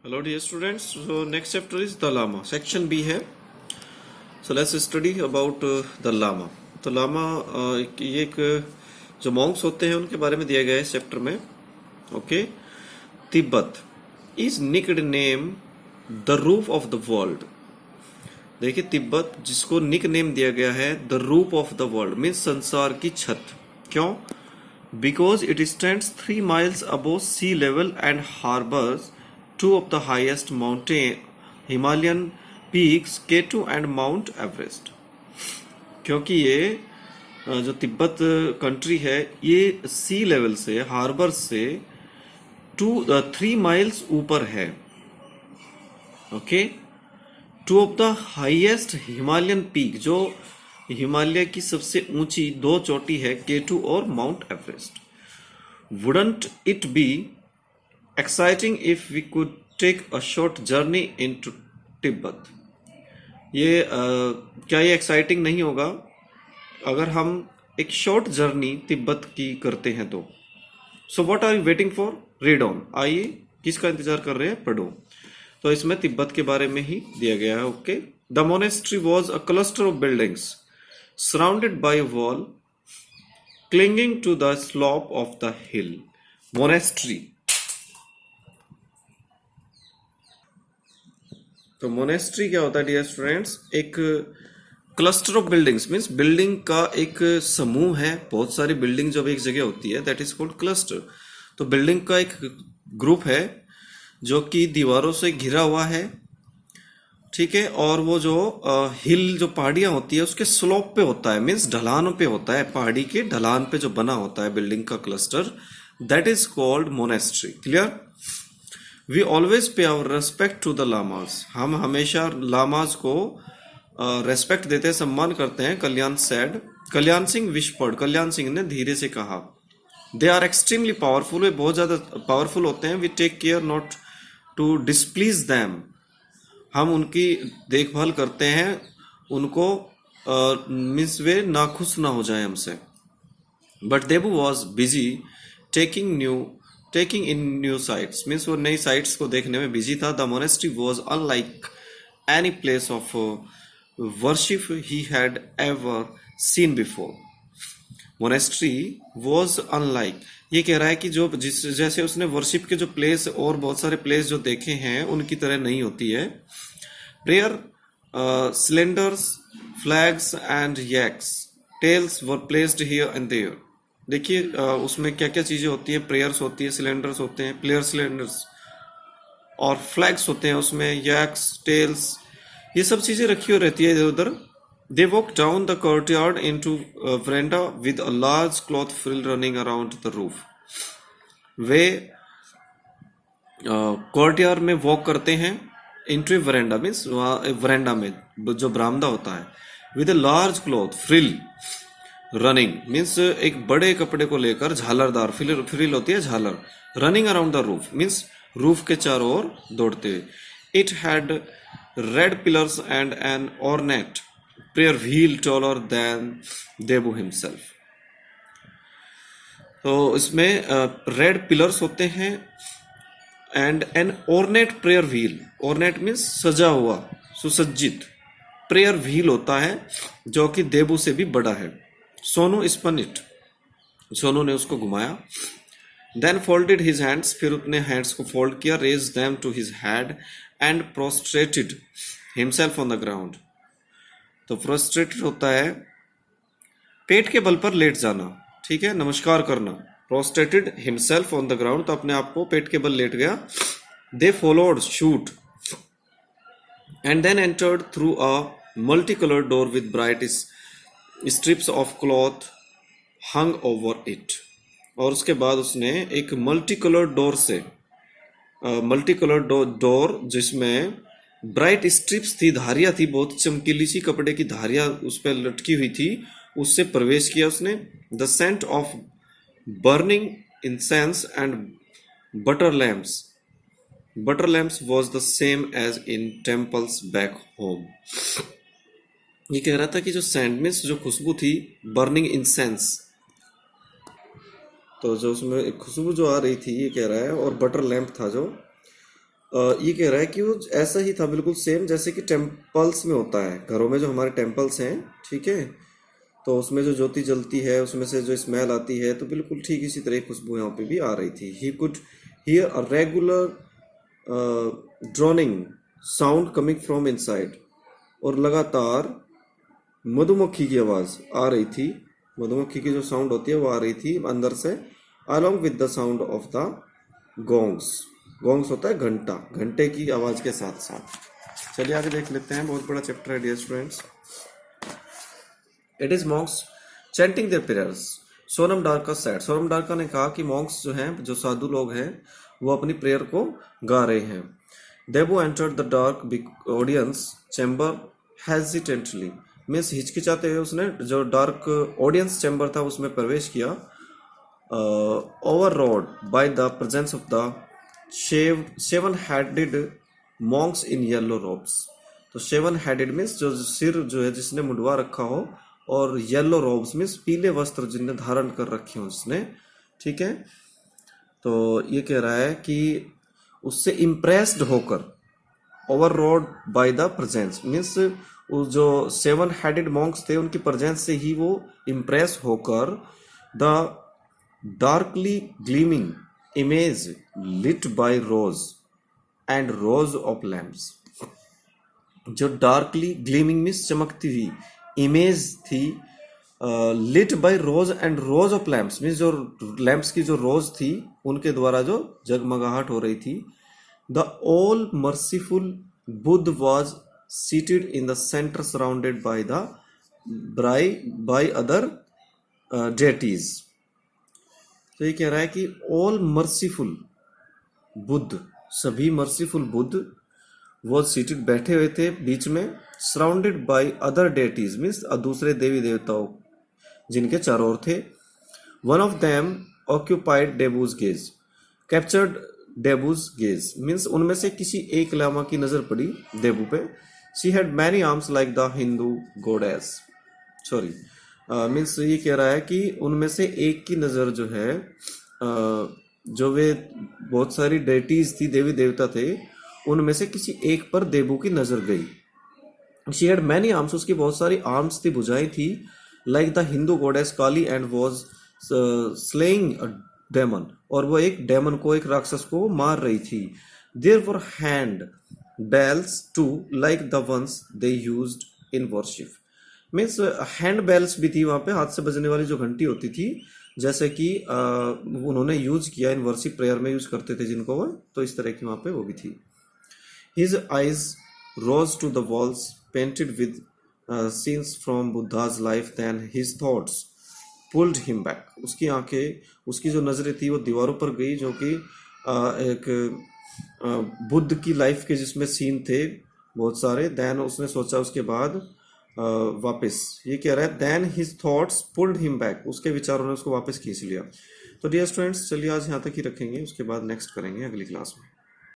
Hello dear students, so next chapter is the Lama, section B है. So let's study about the Lama. तो लामा ये एक जो Monks होते हैं उनके बारे में दिया गया है इस चैप्टर में. Okay, Tibet is nicknamed the roof of the world. देखिए तिब्बत जिसको निक नेम दिया गया है the roof of the world means संसार की छत. क्यों? Because it stands 3 miles above sea level and harbors two of the highest mountain Himalayan peaks K2 and Mount Everest. क्योंकि ये जो तिब्बत कंट्री है ये सी लेवल से हार्बर से 3 miles ऊपर है. Okay, 2 of the highest Himalayan peak जो हिमालय की सबसे ऊंची 2 चोटी है K2 और mount Everest. Wouldn't it be exciting if we could take a short journey into Tibet? ये क्या ये एक्साइटिंग नहीं होगा अगर हम एक शॉर्ट जर्नी तिब्बत की करते हैं तो. So what are you waiting for? Read on. आइए, किसका इंतजार कर रहे हैं? पढ़ो. तो इसमें तिब्बत के बारे में ही दिया गया है. Okay, the monastery was a cluster of buildings surrounded by a wall clinging to the slope of the hill. Monastery. तो मोनेस्ट्री क्या होता है डियर स्टूडेंट्स? एक cluster of buildings means building का एक समूह है. बहुत सारी बिल्डिंग जब एक जगह होती है दैट इज कॉल्ड क्लस्टर. तो बिल्डिंग का एक ग्रुप है जो कि दीवारों से घिरा हुआ है. ठीक है, और वो जो हिल जो पहाड़ियां होती है उसके स्लोप पे होता है मीन्स ढलान पे होता है. पहाड़ी के ढलान पे जो बना होता है बिल्डिंग का cluster that is called monastery. Clear? We always pay our respect to the lamas. हम हमेशा लामाज को रेस्पेक्ट देते हैं, सम्मान करते हैं. कल्याण सेड. कल्याण सिंह विस्पर्ड. कल्याण सिंह ने धीरे से कहा. They are extremely powerful. वे बहुत ज्यादा पावरफुल होते हैं. We take care not to displease them. हम उनकी देखभाल करते हैं, उनको मीन्स वे नाखुश ना हो जाए हमसे. But Debu was busy taking in new sites means वो नई साइट्स को देखने में बिजी था. The monastery was unlike any place of worship he had ever seen before. Monastery was unlike, ये कह रहा है कि जो जैसे उसने वर्शिप के जो प्लेस और बहुत सारे प्लेस जो देखे हैं उनकी तरह नहीं होती है. Prayer cylinders flags and yaks tails were placed here and there. देखिए उसमें क्या क्या चीजें होती हैं. प्रेयर्स होती है, सिलेंडर्स होते हैं, प्लेयर सिलेंडर्स और फ्लैग्स होते हैं उसमें, यैक्स टेल्स, ये सब चीजें रखी हुई रहती है इधर उधर. They walked down the courtyard into a veranda with a large cloth frill running around the roof. Way courtyard में वॉक करते हैं. इंटू वरेंडा मीन्स वरेंडा में जो बरामदा होता है. With a large cloth frill running means एक बड़े कपड़े को लेकर झालरदार फ्रिल होती है झालर. Running around the roof means roof के चारों ओर दौड़ते हुए. It had red pillars and an ornate prayer wheel taller than Debu himself. तो इसमें रेड पिलर्स होते हैं and an ornate prayer wheel. ornate means सजा हुआ, सुसज्जित. प्रेयर व्हील होता है जो कि देबू से भी बड़ा है. सोनू स्पन इट, सोनू ने उसको घुमाया. देन फोल्डेड हिज हैंड्स, फिर अपने हैंड्स को फोल्ड किया. Raise them to his head and prostrated himself on the ground. तो फ्रस्ट्रेटेड होता है पेट के बल पर लेट जाना. ठीक है, नमस्कार करना. Prostrated himself on the ground, तो अपने आप को पेट के बल लेट गया. They followed suit and then entered through a multi coloured door with bright strips of cloth hung over it. और उसके बाद उसने एक मल्टी कलर्ड डोर से डोर जिसमें ब्राइट स्ट्रिप्स थी, धारियां थी, बहुत चमकीली सी कपड़े की धारियां उस पर लटकी हुई थी, उससे प्रवेश किया उसने. The scent of burning incense and butter lamps was the same as in temples back home. ये कह रहा था कि जो सेंट मीन्स जो खुशबू थी, बर्निंग इंसेंस, तो जो उसमें खुशबू जो आ रही थी ये कह रहा है, और बटर लैम्प था जो ये कह रहा है कि वो ऐसा ही था, बिल्कुल सेम जैसे कि टेम्पल्स में होता है, घरों में जो हमारे टेम्पल्स हैं, ठीक है, तो उसमें जो ज्योति जलती है उसमें से जो स्मेल आती है, तो बिल्कुल ठीक इसी तरह की खुशबू यहाँ पे भी आ रही थी. He could hear a regular droning sound coming from inside, और लगातार मधुमक्खी की आवाज़ आ रही थी, मधुमक्खी की जो साउंड होती है वो आ रही थी अंदर से, along with the sound of the gongs. Gongs होता है घंटा, घंटे की आवाज़ के साथ साथ. चलिए आगे देख लेते हैं, बहुत बड़ा चैप्टर है dear students. It is monks chanting their prayers. Sonam Darka said, Sonam Darka ने कहा कि मॉन्क्स जो हैं, जो साधु लोग हैं, वो अपनी प्रेयर को गा रहे हैं. Debu entered the dark audience chamber hesitantly, means हिचकिचाते हुए उसने जो डार्क ऑडियंस चैम्बर था उसमें प्रवेश किया. Overawed by the presence of the seven headed monks in yellow robes. तो सेवन हेडेड मीन्स जो सिर जो है जिसने मुंडवा रखा हो, और येलो रोब्स मीन्स पीले वस्त्र जिनने धारण कर रखे हो जिसने, ठीक है. तो ये कह रहा है कि उससे इम्प्रेस्ड होकर, ओवररॉड बाय द प्रेजेंस मीन्स वो जो सेवन हेडेड मॉन्क्स थे उनकी प्रेजेंस से ही वो इम्प्रेस होकर, the darkly gleaming image lit by rows and rows of lamps. जो डार्कली ग्लीमिंग मीन्स चमकती हुई इमेज थी, lit by rows and rows of lamps means जो लैम्प्स की जो रोज थी उनके द्वारा जो जगमगाहट हो रही थी. The all merciful Buddha was seated in the centre surrounded by the by other deities. तो ये कह रहा है कि ऑल मर्सीफुल बुद्ध, सभी मर्सीफुल बुद्ध वो सीटेड बैठे हुए थे बीच में, surrounded by other deities means दूसरे देवी देवताओं जिनके चारों ओर थे. One of them occupied Debu's gaze, captured Debu's gaze means उनमें से किसी एक लामा की नजर पड़ी देबू पे. She had many arms like the Hindu गोडेस, sorry means ये कह रहा है कि उनमें से एक की नज़र जो है, जो वे बहुत सारी डेटीज थी, देवी देवता थे, उनमें से किसी एक पर देबू की नज़र गई. शी हैड मैनी आर्म्स, उसकी बहुत सारी आर्म्स थी, भुजाएं थी, like the Hindu goddess Kali, and was slaying a demon, और वो एक डेमन को, एक राक्षस को मार रही थी. There were hand bells too like the ones they used in worship means hand bells भी थी वहाँ पे, हाथ से बजने वाली जो घंटी होती थी, जैसे कि उन्होंने यूज किया इन वर्शिप प्रेयर में यूज करते थे जिनको वो, तो इस तरह की वहाँ पे वो भी थी. His eyes rose to the walls painted with scenes from Buddha's life, then his thoughts pulled him back. उसकी आंखें, उसकी जो नजरें थी वो दीवारों पर गई जो कि एक बुद्ध की लाइफ के जिसमें सीन थे बहुत सारे. देन उसने सोचा उसके बाद वापस, ये कह रहा है then his thoughts pulled him back, उसके विचारों ने उसको वापस खींच लिया. तो डियर स्टूडेंट्स चलिए आज यहाँ तक ही रखेंगे, उसके बाद नेक्स्ट करेंगे अगली क्लास में.